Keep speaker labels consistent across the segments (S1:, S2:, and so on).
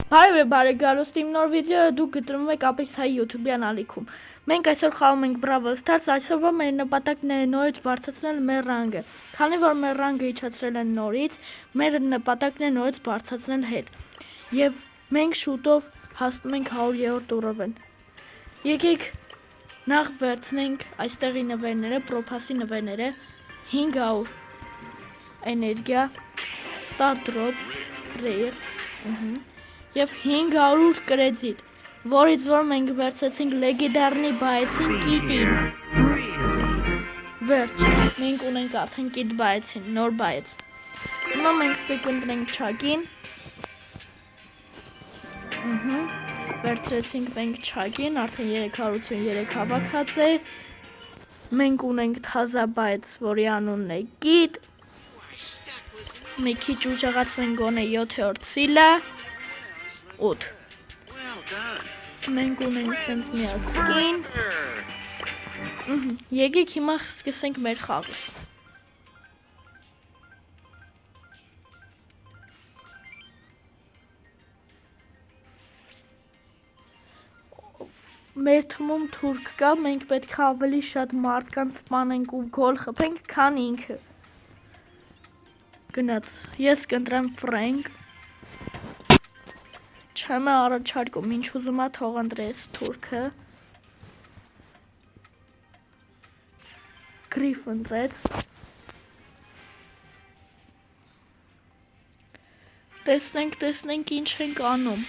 S1: Բարև բարեկալոստ իմ նոր վիդեոը դուք գտնվում եք Apex High YouTube-յան ալիքում։ Մենք այսօր խաղում ենք Brawl Stars, այսօրվա մեր նպատակն է նորից բարձրացնել մեր ռանգը։ Քանի որ մեր ռանգը իջացրել են նորից, մեր նպատակն է նորից բարձրացնել հետ։ Եվ մենք շուտով հասնում ենք 100-րդ ուռովին։ Եկեք նախ վերցնենք այստեղի նվերները, Pro-Pass-ի նվերները, 500 էներգիա, Start Drop, Rare, Եվ 500 կրեդիտ, որից որ մենք վերցեցինք լեգենդարնի բայեցին կիտին։ Վերջ, մենք ունենք արդեն կիտ բայեցին, նոր բայեց։ Հիմա մենք ստիպ ընտրենք չակին։ Վերցրեցինք մենք չակին, արդեն 383 հավաքած է։ Մենք ունենք թազա բայեց, որի անունն է կիտ։ Մի քիչ ուժեղացնենք գոնե 7-րդ սիլը։ 8 Մենք ունենք սենց միած սկին։ Եկեք հիմա սկսենք մեր խաղը։ Մեր թվում թուրք կա, մենք պետք է ավելի շատ մարդկանց սպանենք ու գոլ խփենք, քան ինքը։ Գնաց, ես կընտրեմ Ֆրենք։ Չեմ առաջարկում, ինչ ուզում է թող ընտրես թուրքը։ Գրիֆ ընտրեց։ Տեսնենք ինչ ենք անում։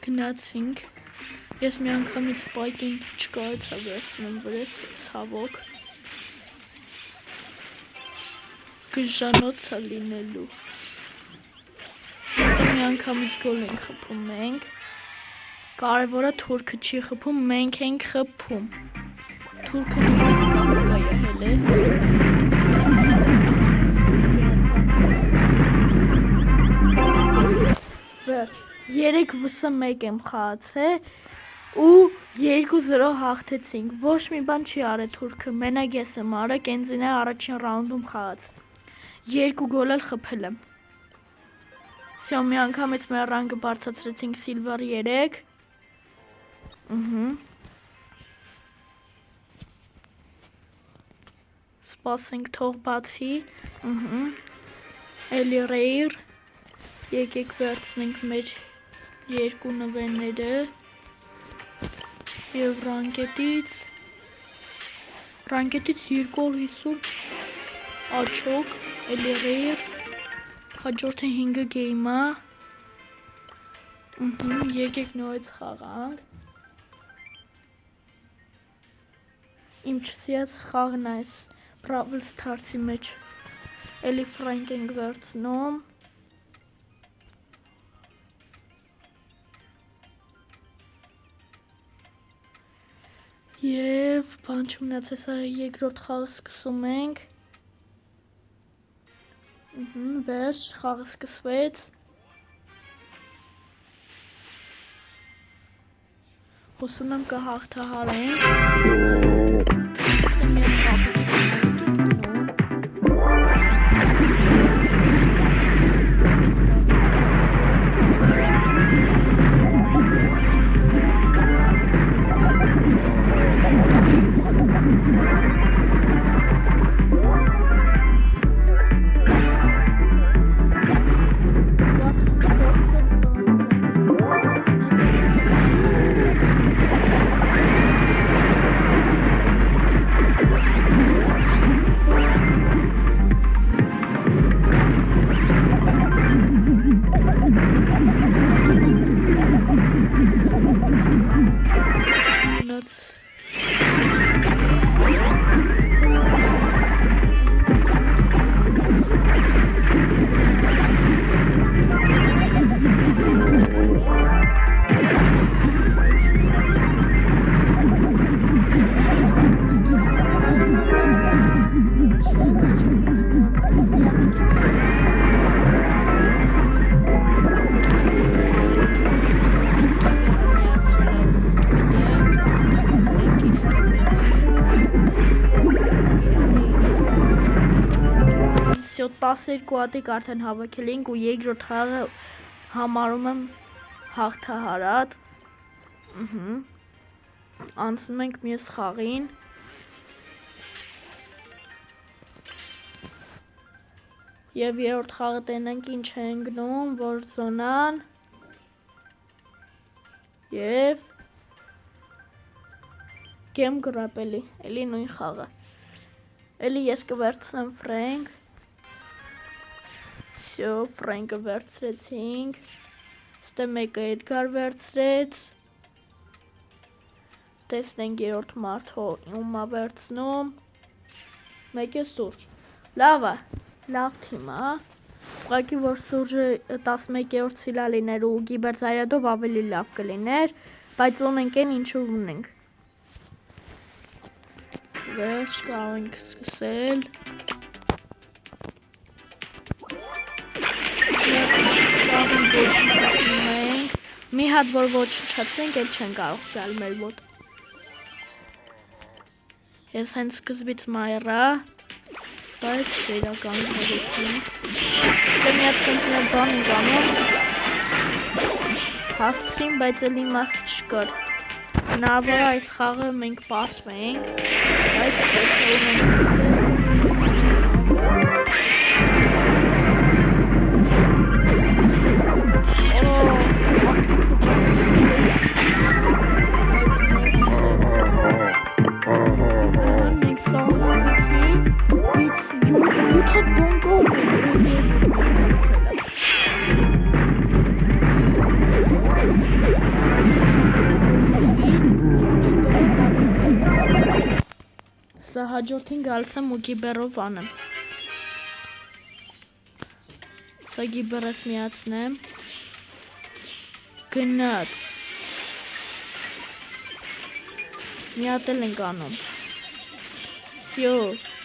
S1: Գնացինք։ Ես մի անգամից սպայքին չկարեցա վերցնեմ վրես, ցավոք։ Գժանոց է լինելու։ Իստե մի անգամից գոլ ենք խփում մենք։ Կարևորը թուրքը չի խփում, մենք ենք խփում։ Թուրքը նույնիսկ Աֆրիկա եղել է։ Վերջ, 3-1 եմ խաղացել ու 2-0 հաղթեցինք։ Ոչ մի բան չի արել թուրքը, մենակ ես եմ արել, կենզինը առաջին ռաունդում խաղաց։ 2 գոլ էլ խփել եմ։ Սյո մի անգամից մեր ռանգը բարձրացրեցինք Silver 3։ Սպասենք թող բացի։ Էլի Rare։ Եկեք վերցնենք մեր 2 նվերները։ Եվ ռանկետից 250 աչոք, էլի Rare, հաջորդը 5 գեյմա, եկեք նորից խաղանք, իմ չսիած խաղն այս Brawl Stars-ի մեջ, էլի Frank ենք վերցնում, և բան չմնացես երկրորդ խաղը սկսում ենք, վերջ, խաղը սկսվեց, հուսում եմ կհաղթահարենք, 12 հատիկ արդեն հավաքել ենք ու երկրորդ խաղը համարում եմ հաղթահարած։ Անցնում ենք մյուս խաղին։ Եվ երրորդ խաղը տենենք ինչ է ընկնում, որ զոնան և գեմ գրապելի, էլի նույն խաղը։ Էլի ես կվերցնեմ Ֆրենք։ Всё, Ֆրենկը վերցրեցինք։ Ստե մեկը Էդգար վերցրեց։ Տեսնենք երրորդ մարդը ումա վերցնում։ Մեկը Սուրջ։ Լավ է, լավ թիմ է։ Ուղղակի որ Սուրջը 11-րդ սիլա լիներ ու Գիբեր Զայրադով ավելի լավ կլիներ, բայց ունենք են ինչ ունենք։ Վերջ կարող ենք սկսել։ Մի հատ որ ոչնչացնենք, էլ չեն կարող գալ մեր մոտ։ Ես հենց սկզբից մայրա, բայց վերականգ հողեցինք։ Ստե մի հատ սենց մեր բան ենք անում։ Հասցրին, բայց էլ իմաստ չկար։ Հնարավոր է այս խաղը մենք պարտվենք, բայց Սա հաջորդին գալիս եմ ու գիբերով անեմ։ Սա գիբերս միացնեմ։ Գնաց։ Մի հատ էլ ենք անում։ Всё,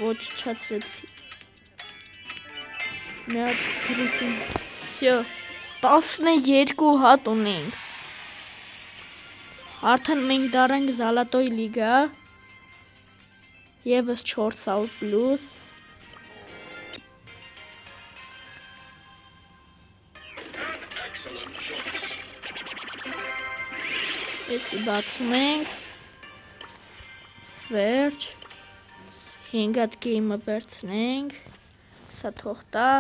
S1: ոչ չացրեցի։ Մի հատ գրիֆին։ Всё, 12 հատ ունենք։ Արդեն մենք դարենք Զալատոյ լիգա։ Եվս 400 պլուս։ Եսի բացում ենք։ Վերջ։ 5 հատ գեյմը վերցնենք։ Սա թող տա։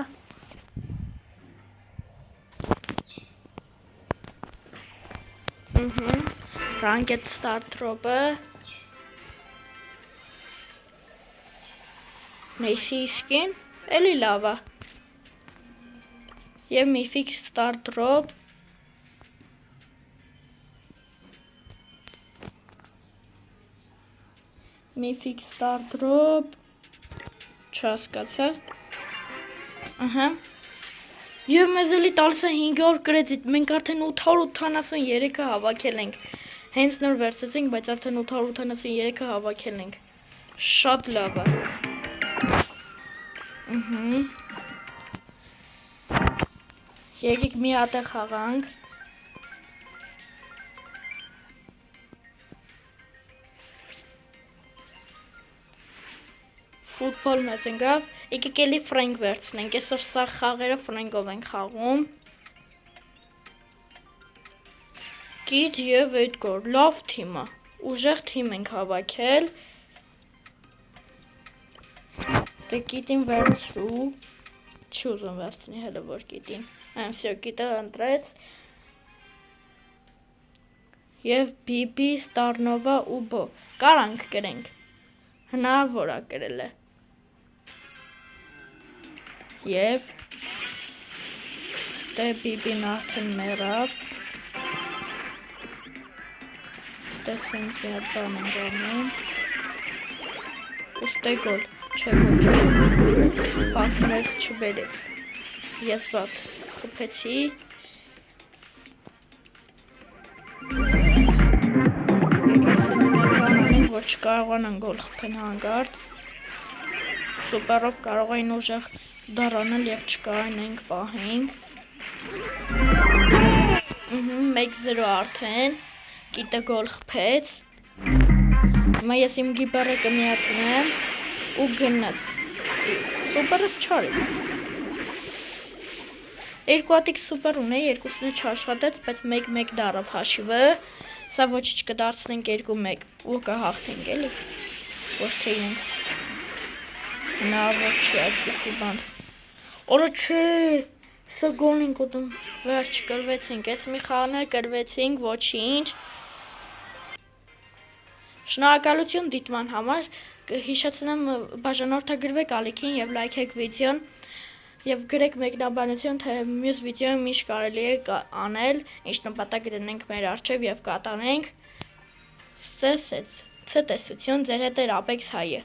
S1: Ranked start drop-ը։ Messi skin, էլի լավ է։ Եվ Mythic start drop։ Mythic start drop։ Չհասկացա։ Ահա։ Եվ մեզ էլի տալիս է 500 կրեդիտ, մենք արդեն 883-ը հավաքել ենք։ Հենց նոր վերցեցինք, բայց արդեն 883-ը հավաքել ենք։ Շատ լավ է։ Եկեք մի հատ է խաղանք։ Ֆուտբոլ մեզ ընկավ, եկեք էլի Ֆրենք վերցնենք, այսօր սա խաղերը Ֆրենկով ենք խաղում։ Գիտ և Էդգար, լավ թիմ է, ուժեղ թիմ ենք հավաքել։ Դե գիտին վերցրու, չի ուզում վերցնի հելը որ գիտին, всё գիտը ընտրեց։ Եվ Բիբի, Ստարնովա ու Բո, կարանք կրենք, հնարավոր է կրել է։ Եվ ստե Բիբին արդեն մեռավ։ Ստե սենց մի հատ բան ենք անում։ Ստե գոլ, չէ գոլ չէ։ Պարտներս չբերեց։ Ես վատ խփեցի։ Եկեք սենց մի հատ բան անենք, որ չկարողանան գոլ խփեն հանկարծ։ Սուպերով կարող էին ուժեղ դառնալ և չկարողանանք պահենք։ 1-0 արդեն, գիտը գոլ խփեց։ Հիմա ես իմ գիբերը կմիացնեմ ու գնաց։ Սուպերս չարեց։ Երկու հատիկ սուպեր ունեի, երկուսն էլ չաշխատեց, բայց 1-1 դարավ հաշիվը։ Սա ոչինչ կդարձնենք 2-1 ու կհաղթենք էլի։ Ոչ թե իրենք։ Հնարավոր չի այդպիսի բան։ Օլը չէ, սա գոլ ենք ուտում, վերջ կրվեցինք, այս մի խաղն էլ կրվեցինք, ոչինչ։ Շնորհակալություն դիտման համար, հիշեցնեմ բաժանորդագրվեք ալիքին և լայքեք վիդեոն և գրեք մեկնաբանություն, թե մյուս վիդեոյում ինչ կարելի է անել, ինչ նպատակ դնենք մեր առջև և կատարենք։ Ցտեսություն, ձեր հետ էր Աբեքս Հայը։